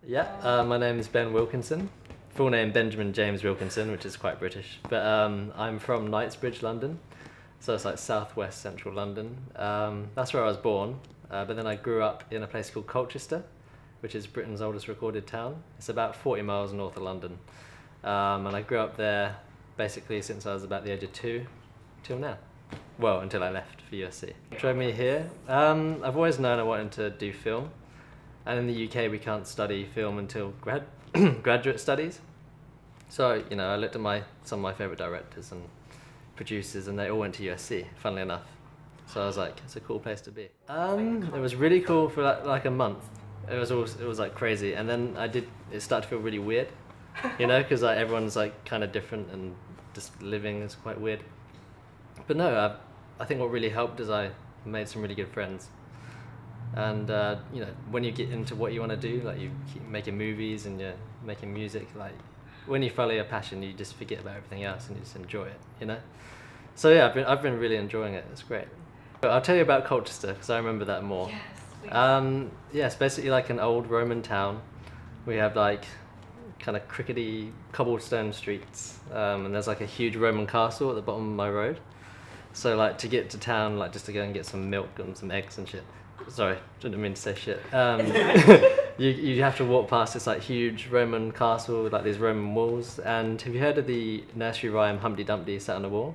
Yeah, my name is Ben Wilkinson. Full name Benjamin James Wilkinson, which is quite British. But I'm from Knightsbridge, London. So it's like southwest central London. That's where I was born. But then I grew up in a place called Colchester, which is Britain's oldest recorded town. It's about 40 miles north of London. And I grew up there basically since I was about the age of 2 till now. Well, until I left for USC. What drove me here? I've always known I wanted to do film. And in the UK, we can't study film until graduate studies. So, you know, I looked at some of my favourite directors and producers, and they all went to USC, funnily enough. So I was like, it's a cool place to be. It was really cool for like a month. It was like crazy, and then it started to feel really weird, you know, because like everyone's like kind of different, and just living is quite weird. But no, I think what really helped is I made some really good friends. And you know, when you get into what you want to do, like you keep making movies and you're making music, like when you follow your passion, you just forget about everything else and you just enjoy it, you know. So yeah, I've been really enjoying it. It's great. But I'll tell you about Colchester because I remember that more. Yes, yeah, it's basically like an old Roman town. We have like kind of crickety cobblestone streets, and there's like a huge Roman castle at the bottom of my road. So like to get to town, like just to go and get some milk and some eggs and shit. Sorry, didn't mean to say shit. You have to walk past this like huge Roman castle with like these Roman walls. And have you heard of the nursery rhyme Humpty Dumpty sat on the wall?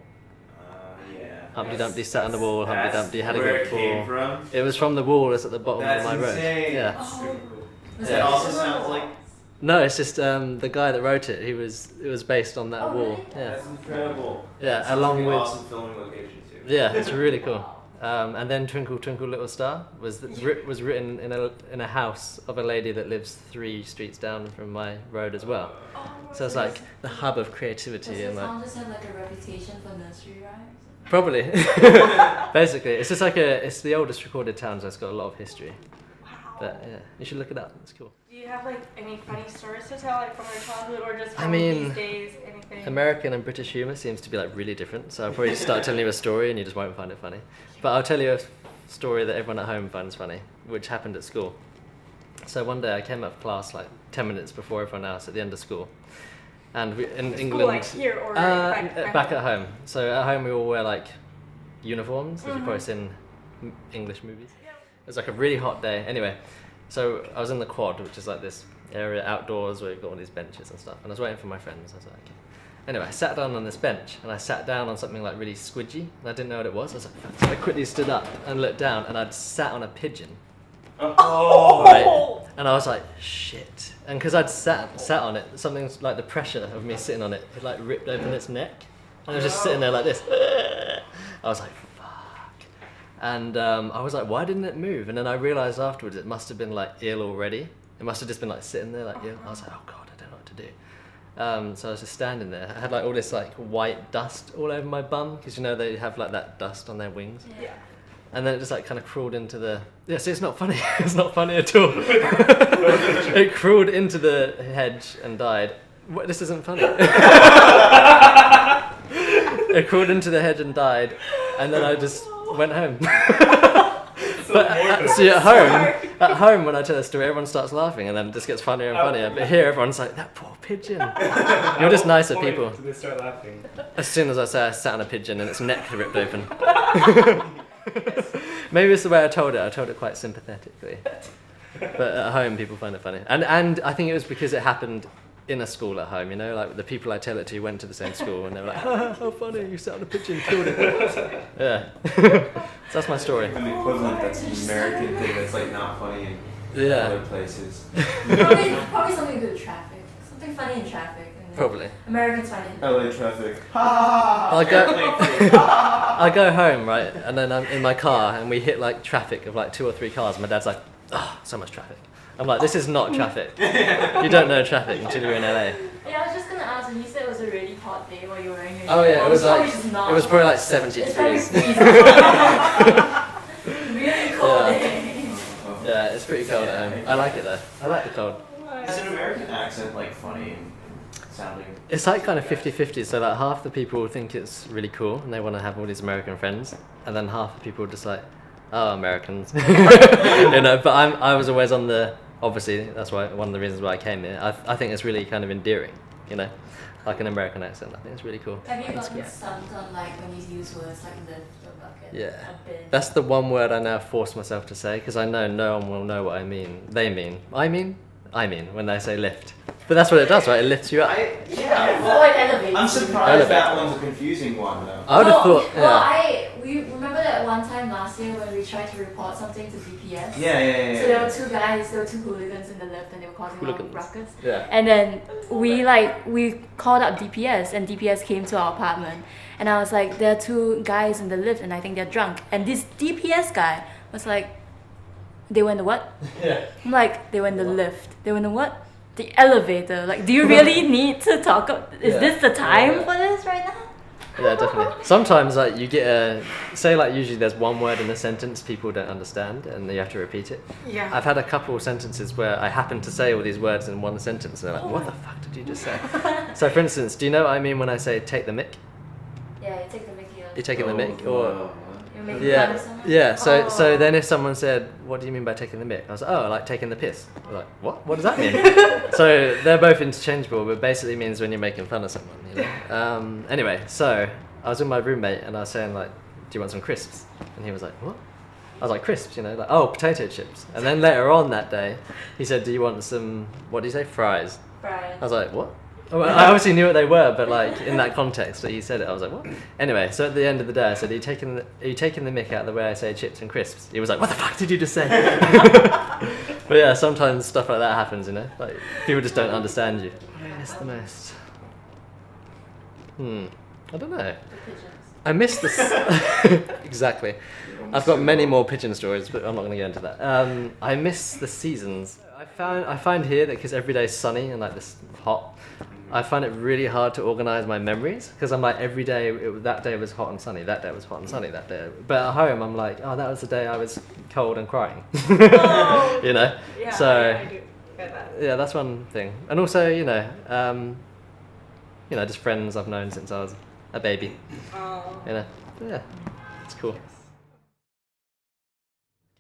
Yeah. Humpty Dumpty sat on the wall, Humpty Dumpty had a good fall. Came from? It was from the wall that's at the bottom That's of my road. insane. Yeah. Oh, It also sounds like No, it's just the guy that wrote it. It was based on that Oh, wall. really? Yeah. that's incredible. Yeah, That's along an with awesome filming location too. yeah, it's really cool. And then Twinkle Twinkle Little Star was written in a house of a lady that lives 3 streets down from my road as well. So it's like the hub of creativity. Does And the like, town just have like a reputation for nursery rhymes? probably. Basically, it's just like it's the oldest recorded town, so it's got a lot of history. Wow. But yeah, you should look it up. It's cool. Do you have like any funny stories to tell, like from your childhood, or just I from mean, these days? Anything? American and British humour seems to be like really different, so I'll probably just start telling you a story and you just won't find it funny. But I'll tell you a story that everyone at home finds funny, which happened at school. So one day I came up class like 10 minutes before everyone else at the end of school. And in School, England, like here or back at home. So at home we all wear like uniforms, as you've probably seen in English movies. It was like a really hot day. Anyway, so I was in the quad, which is like this area outdoors where you've got all these benches and stuff. And I was waiting for my friends. I was like, okay. Anyway, I sat down on this bench and I sat down on something like really squidgy and I didn't know what it was. I was like, so I quickly stood up and looked down and I'd sat on a pigeon. Oh. Right? And I was like, shit. And because I'd sat on it, something like the pressure of me sitting on it, it like ripped open its neck. And I was just sitting there like this. I was like, fuck. And I was like, why didn't it move? And then I realised afterwards it must have been like ill already. It must have just been like sitting there like ill. I was like, oh God, I don't know what to do. So I was just standing there. I had like all this like white dust all over my bum because you know they have like that dust on their wings. Yeah. And then it just like kind of crawled into the... Yeah, see, it's not funny. It's not funny at all. It crawled into the hedge and died. What? This isn't funny. It crawled into the hedge and died, and then I just went home. But see, at home when I tell a story, everyone starts laughing, and then it just gets funnier and funnier. But here, everyone's like, that poor pigeon. You're just nicer people. They start laughing. As soon as I say I sat on a pigeon and its neck ripped open. Maybe it's the way I told it. I told it quite sympathetically. But at home, people find it funny. And I think it was because it happened in a school at home, you know? Like the people I tell it to went to the same school and they were like, how funny, you sat on a pigeon, killed it. Yeah. So that's my story. An equivalent that's an American thing that's like not funny in other places. Probably something to do with traffic. Something funny in traffic. And Probably. Americans find it. LA traffic. I go home, right? And then I'm in my car and we hit like traffic of like 2 or 3 cars. My dad's like, oh, so much traffic. I'm like, this is not traffic. You don't know traffic until you're in LA. Yeah, I was just gonna ask, when you said it was a really hot day while you were wearing your Oh yeah, it was like, just not it was probably like 70 It's probably degrees. freezing. Really cold day. Yeah, it's pretty cold at home. I like it though. I like the cold. Is an American accent like funny and sounding? It's like kind of 50-50, so like half the people think it's really cool and they want to have all these American friends, and then half the people are just like, oh, Americans. You know, but I was always on the obviously that's why one of the reasons why I came here. I think it's really kind of endearing, you know, like an American accent. I think it's really cool. Have you gotten stumped on like when you use words like lift or bucket? Yeah, A bin? that's the one word I now force myself to say because I know no one will know what I mean. They mean. I mean when they say lift. But that's what it does, right? It lifts you up. I'm surprised that one's a confusing one though. I would have thought. Yeah. Well, we remember that one time last year when we tried to report something to DPS. Yeah. So there were two hooligans in the lift, and they were causing a lot of ruckus. Yeah. And then we called up DPS, and DPS came to our apartment, and I was like, there are two guys in the lift, and I think they're drunk. And this DPS guy was like, they went the what? Yeah. I'm like, they went the lift. They went the what? The elevator. Like, do you really need to talk? Is this the time for this right now? Yeah, definitely. Sometimes like you get usually there's one word in a sentence people don't understand and you have to repeat it. Yeah. I've had a couple sentences where I happen to say all these words in one sentence and they're like, what the fuck did you just say? So for instance, do you know what I mean when I say take the mick? Yeah, you take the mickey out. You're taking the mick or You're making fun of someone? yeah. So then if someone said, what do you mean by taking the mick? I was like, oh, like taking the piss. I was like, what? What does that mean? So they're both interchangeable, but basically means when you're making fun of someone, you know? Anyway, so I was with my roommate and I was saying like, do you want some crisps? And he was like, what? I was like, crisps, you know, like, oh, potato chips. And then later on that day, he said, do you want some, what did he say? Fries. Fries. I was like, what? Well, I obviously knew what they were, but like in that context that he said it, I was like, what? Anyway, so at the end of the day, I said, are you taking the mick out of the way I say chips and crisps? He was like, what the fuck did you just say? But yeah, sometimes stuff like that happens, you know? Like, people just don't understand you. What do I miss the most? I don't know. I miss this. Exactly. I've got many more pigeon stories, but I'm not going to go into that. I miss the seasons. I find here that because every day is sunny and like this hot, I find it really hard to organise my memories because I'm like every day that day was hot and sunny, that day was hot and sunny, that day. But at home I'm like, oh, that was the day I was cold and crying. Oh. You know. Yeah, so I do get that. yeah, that's one thing. And also, you know, just friends I've known since I was a baby. Oh. You know, yeah, it's cool.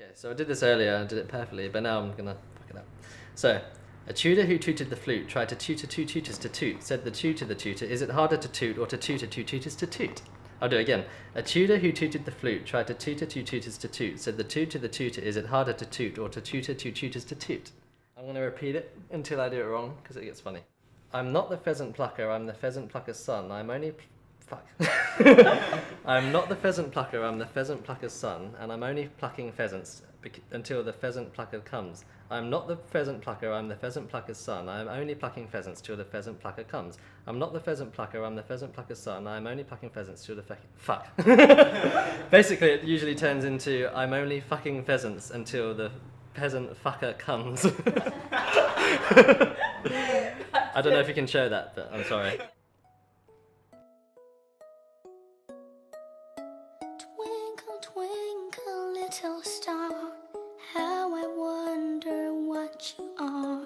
Okay, so I did this earlier, I did it perfectly, but now I'm gonna fuck it up. So, a tutor who tutored the flute tried to tutor two tutors to toot. Said the tutor, is it harder to toot or to tutor two tutors to toot? I'll do it again. A tutor who tutored the flute tried to tutor two tutors to toot. Said the tutor, is it harder to toot or to tutor two tutors to toot? I'm gonna repeat it until I do it wrong, because it gets funny. I'm not the pheasant plucker, I'm the pheasant plucker's son. I'm only... Fuck. I'm not the pheasant plucker, I'm the pheasant plucker's son, and I'm only plucking pheasants until the pheasant plucker comes. I'm not the pheasant plucker, I'm the pheasant plucker's son. I am only plucking pheasants till the pheasant plucker comes. I'm not the pheasant plucker, I'm the pheasant plucker's son. I am only plucking pheasants till the fuck. Basically, it usually turns into I'm only fucking pheasants until the peasant fucker comes. I don't know if you can show that, but I'm sorry. Twinkle, twinkle, little star, how I wonder what you are.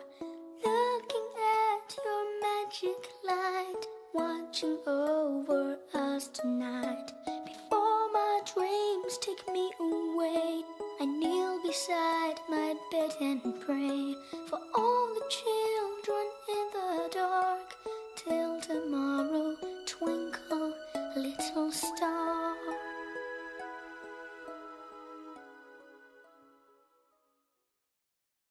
Looking at your magic light, watching over us tonight. Before my dreams take me away, I kneel beside my bed and pray for all the children in the dark. Till tomorrow, twinkle, little star.